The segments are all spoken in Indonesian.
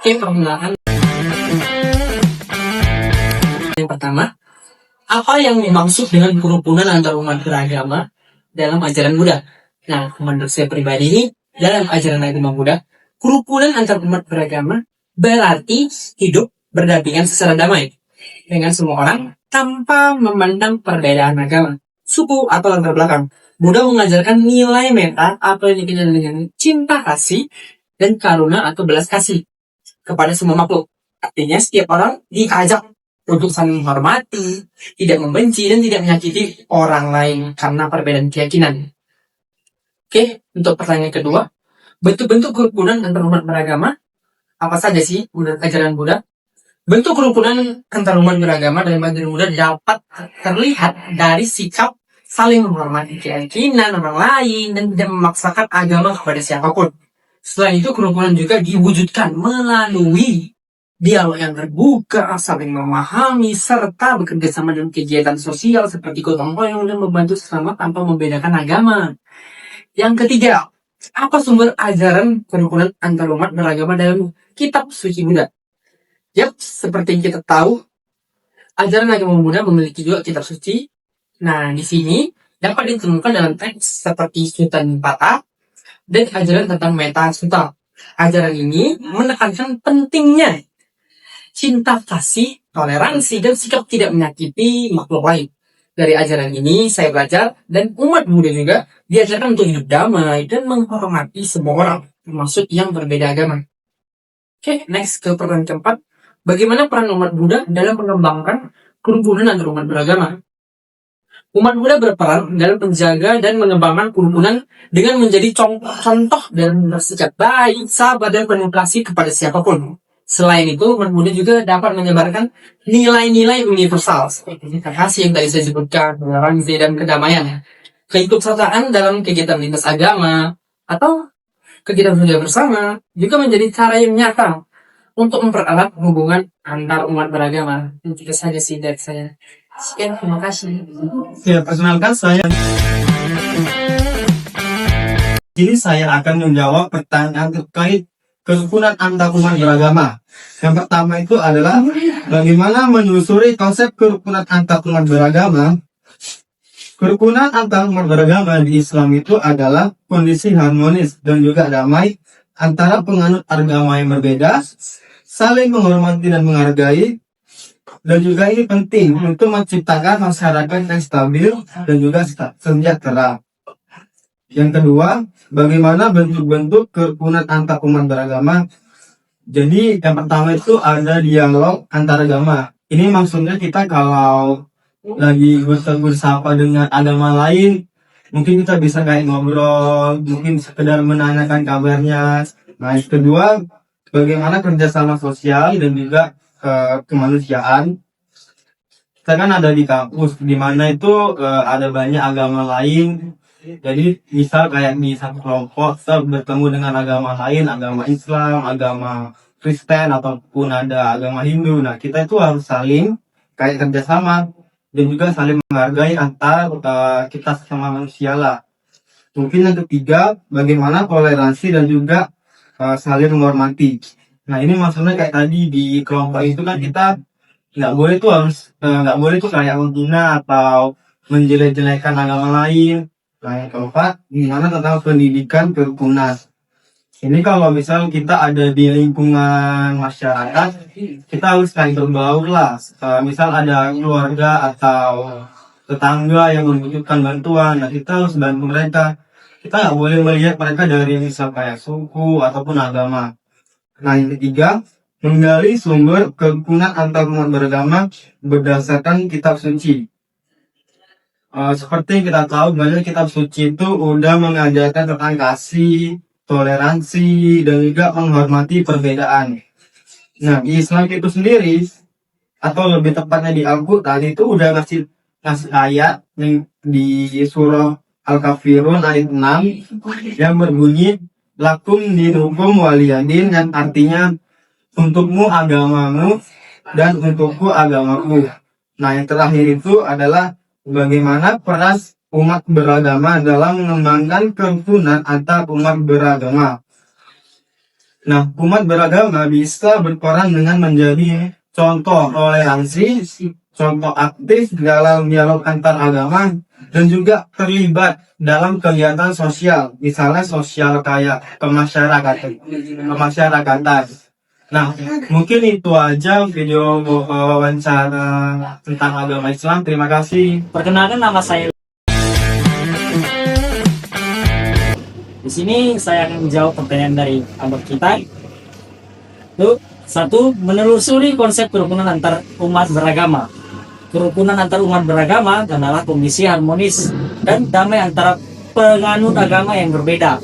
Oke, permulaan yang pertama, apa yang dimaksud dengan kerukunan antar umat beragama dalam ajaran Buddha? Nah, menurut saya pribadi ini, dalam ajaran agama Buddha, kerukunan antar umat beragama berarti hidup berdampingan secara damai dengan semua orang tanpa memandang perbedaan agama, suku, atau latar belakang. Buddha mengajarkan nilai metta atau yang dikenal dengan cinta kasih dan karuna atau belas kasih kepada semua makhluk. Artinya setiap orang diajak untuk saling menghormati, tidak membenci, dan tidak menyakiti orang lain karena perbedaan keyakinan. Oke, untuk pertanyaan kedua, bentuk-bentuk kerukunan antar umat beragama apa saja sih menurut ajaran Buddha? Bentuk kerukunan antar umat beragama dalam ajaran Buddha dapat terlihat dari sikap saling menghormati keyakinan orang lain dan tidak memaksakan agama kepada siapapun. Selain itu, kerukunan juga diwujudkan melalui dialog yang terbuka, saling memahami, serta bekerja sama dalam kegiatan sosial seperti gotong royong dan membantu sesama tanpa membedakan agama. Yang ketiga, apa sumber ajaran kerukunan antar umat beragama dalam kitab suci Buddha? Yap, seperti yang kita tahu, ajaran agama Buddha memiliki juga kitab suci. Nah, di sini dapat ditemukan dalam teks seperti Sutta Nipata dan ajaran tentang Metta Sutta. Ajaran ini menekankan pentingnya cinta kasih, toleransi, dan sikap tidak menyakiti makhluk lain. Dari ajaran ini saya belajar dan umat Buddha juga diajarkan untuk hidup damai dan menghormati semua orang, termasuk yang berbeda agama. Oke, next ke pertanyaan keempat. Bagaimana peran umat Buddha dalam mengembangkan kerukunan antar umat beragama? Umat Buddha berperan dalam menjaga dan mengembangkan kerukunan dengan menjadi contoh dan bersikap baik, sabar, dan penuh kasih kepada siapapun. Selain itu, umat Buddha juga dapat menyebarkan nilai-nilai universal seperti kasih yang tadi saya sebutkan, toleransi, dan kedamaian. Keikutsertaan dalam kegiatan lintas agama atau kegiatan kerja bersama juga menjadi cara yang nyata untuk mempererat hubungan antar umat beragama. Itu saja sih dari saya. Sekian, terima kasih. Ya, perkenalkan saya. Jadi saya akan menjawab pertanyaan terkait kerukunan antar umat beragama. Yang pertama itu adalah bagaimana menelusuri konsep kerukunan antar umat beragama. Kerukunan antar umat beragama di Islam itu adalah kondisi harmonis dan juga damai antara penganut agama yang berbeda, saling menghormati dan menghargai, dan juga ini penting untuk menciptakan masyarakat yang stabil dan juga sejahtera. Yang kedua, bagaimana bentuk-bentuk kerukunan antar umat beragama. Jadi yang pertama itu ada dialog antar agama. Ini maksudnya kita kalau lagi bersapa dengan agama lain, mungkin kita bisa kayak ngobrol, mungkin sekedar menanyakan kabarnya. Nah, yang kedua, bagaimana kerjasama sosial dan juga kemanusiaan. Kita kan ada di kampus, di mana itu ada banyak agama lain. Jadi misal kayak di satu kelompok kita bertemu dengan agama lain, agama Islam, agama Kristen, ataupun ada agama Hindu. Nah, kita itu harus saling kayak kerjasama dan juga saling menghargai antar kita sesama manusia lah. Mungkin yang ketiga, bagaimana toleransi dan juga saling menghormati. Nah, ini maksudnya kayak tadi di kelompok itu kan kita nggak boleh tuh kayak menghina atau menjelek-jelekan agama lain. Nah, yang keempat, gimana tentang pendidikan kerukunan. Ini kalau misal kita ada di lingkungan masyarakat, kita harus kayak berbaur lah. Misal ada keluarga atau tetangga yang membutuhkan bantuan, nah kita harus bantu mereka. Kita nggak boleh melihat mereka dari misal kayak suku ataupun agama. Nah, yang ketiga, menggali sumber kerukunan antar umat beragama berdasarkan kitab suci. Seperti yang kita tahu, banyak kitab suci itu udah mengajarkan tentang kasih, toleransi, dan juga menghormati perbedaan. Nah, di Islam itu sendiri, atau lebih tepatnya di Al-Quran, itu udah ngasih ayat yang di surah Al-Kafirun ayat 6 yang berbunyi lakum dinukum waliyadin, yang artinya untukmu agamamu dan untukku agamaku. Nah, yang terakhir itu adalah bagaimana peran umat beragama dalam mengembangkan kerukunan antar umat beragama. Nah, umat beragama bisa berperan dengan menjadi contoh toleransi, contoh aktif dalam dialog antar agama, dan juga terlibat dalam kegiatan sosial, misalnya sosial kayak kemasyarakatan. Nah, mungkin itu aja video wawancara tentang agama Islam. Terima kasih. Perkenalkan, nama saya. Di sini saya akan menjawab pertanyaan dari abang kita. Tuh, satu, menelusuri konsep kerukunan antar umat beragama. Kerukunan antar umat beragama adalah kondisi harmonis dan damai antara penganut agama yang berbeda.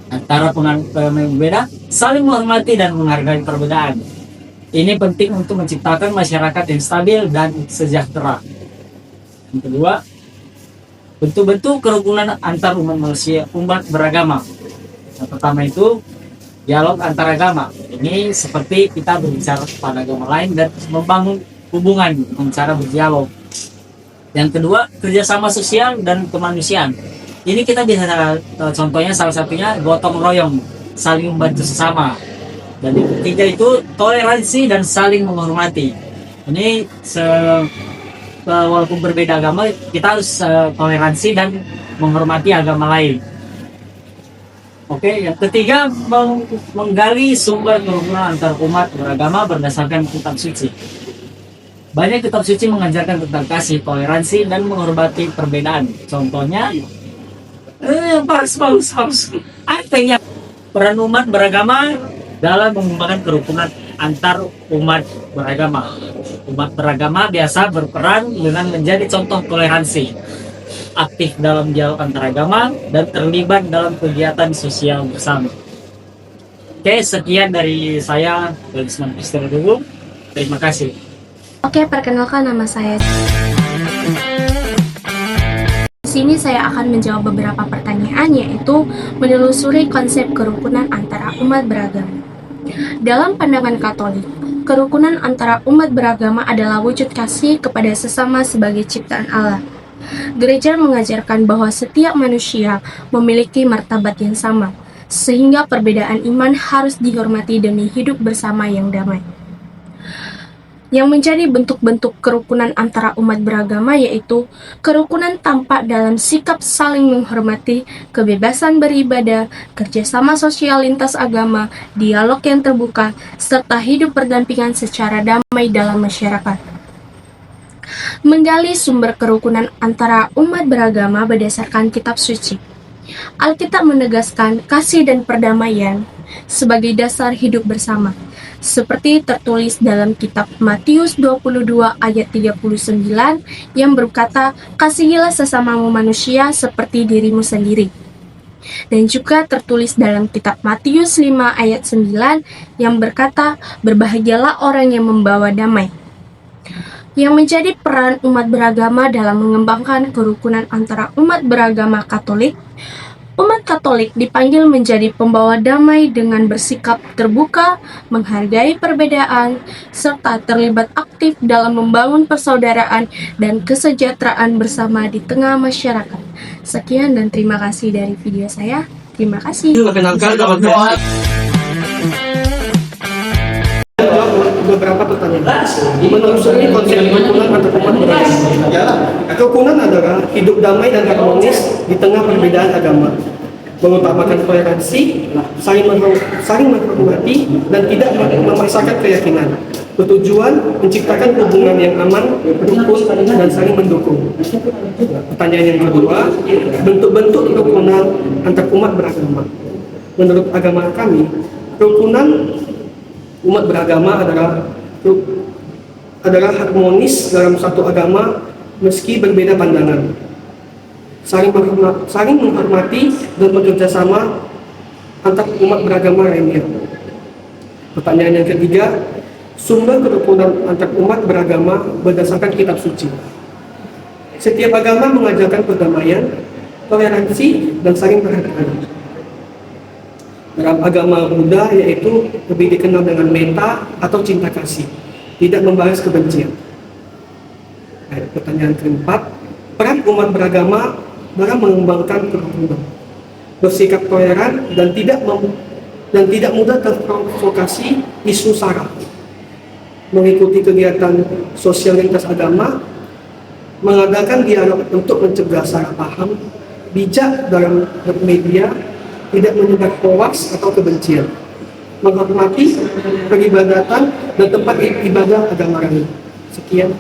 Antara penganut agama yang berbeda, saling menghormati dan menghargai perbedaan. Ini penting untuk menciptakan masyarakat yang stabil dan sejahtera. Yang kedua, bentuk-bentuk kerukunan antar umat manusia, umat beragama. Yang pertama itu dialog antar agama. Ini seperti kita berbicara kepada agama lain dan membangun hubungan dengan cara berdialog. Yang kedua, kerjasama sosial dan kemanusiaan. Ini kita bisa contohnya salah satunya gotong royong, saling membantu sesama. Dan yang ketiga itu toleransi dan saling menghormati. Ini walaupun berbeda agama, kita harus toleransi dan menghormati agama lain. Oke, yang ketiga, menggali sumber kerukunan antar umat beragama berdasarkan kitab suci. Banyak kitab suci mengajarkan tentang kasih, toleransi, dan menghormati perbedaan. Contohnya, bagus. Artinya, peran umat beragama dalam mengembangkan kerukunan antar umat beragama. Umat beragama biasa berperan dengan menjadi contoh toleransi, aktif dalam dialog antar agama, dan terlibat dalam kegiatan sosial bersama. Oke, sekian dari saya, Lisman Kristian Dugung. Terima kasih. Oke, perkenalkan, nama saya. Di sini saya akan menjawab beberapa pertanyaan, yaitu menelusuri konsep kerukunan antara umat beragama. Dalam pandangan Katolik, kerukunan antara umat beragama adalah wujud kasih kepada sesama sebagai ciptaan Allah. Gereja mengajarkan bahwa setiap manusia memiliki martabat yang sama, sehingga perbedaan iman harus dihormati demi hidup bersama yang damai. Yang menjadi bentuk-bentuk kerukunan antara umat beragama yaitu kerukunan tampak dalam sikap saling menghormati, kebebasan beribadah, kerjasama sosial lintas agama, dialog yang terbuka, serta hidup berdampingan secara damai dalam masyarakat. Menggali sumber kerukunan antara umat beragama berdasarkan kitab suci. Alkitab menegaskan kasih dan perdamaian sebagai dasar hidup bersama, seperti tertulis dalam kitab Matius 22 ayat 39 yang berkata, "Kasihilah sesamamu manusia seperti dirimu sendiri." Dan juga tertulis dalam kitab Matius 5 ayat 9 yang berkata, "Berbahagialah orang yang membawa damai." Yang menjadi peran umat beragama dalam mengembangkan kerukunan antara umat beragama Katolik. Umat Katolik dipanggil menjadi pembawa damai dengan bersikap terbuka, menghargai perbedaan, serta terlibat aktif dalam membangun persaudaraan dan kesejahteraan bersama di tengah masyarakat. Sekian dan terima kasih dari video saya. Terima kasih. Perkenalkan, beberapa pertanyaan. Menelusuri konsep kerukunan antar umat beragama. Kerukunan adalah hidup damai dan harmonis di tengah perbedaan agama, mengutamakan toleransi, saling menghormati, dan tidak memaksakan keyakinan. Bertujuan menciptakan hubungan yang aman, rukun, dan saling mendukung. Pertanyaan yang kedua, bentuk-bentuk kerukunan antar umat beragama. Menurut agama kami, kerukunan umat beragama adalah harmonis dalam satu agama meski berbeda pandangan, saling menghormati dan bekerja sama antar umat beragama lainnya. Pertanyaan yang ketiga, sumber kerukunan antar umat beragama berdasarkan kitab suci. Setiap agama mengajarkan perdamaian, toleransi, dan saling menghargai. Dalam agama Buddha yaitu lebih dikenal dengan metta atau cinta kasih, tidak membalas kebencian. Pertanyaan keempat, peran umat beragama dalam mengembangkan kerukunan, bersikap toleran dan tidak dan tidak mudah terprovokasi isu sara. Mengikuti kegiatan sosial lintas agama, mengadakan dialog untuk mencegah salah paham, bijak dalam bermedia, tidak menyebar hoaks atau kebencian, menghormati peribadatan dan tempat ibadah agama lain. Sekian.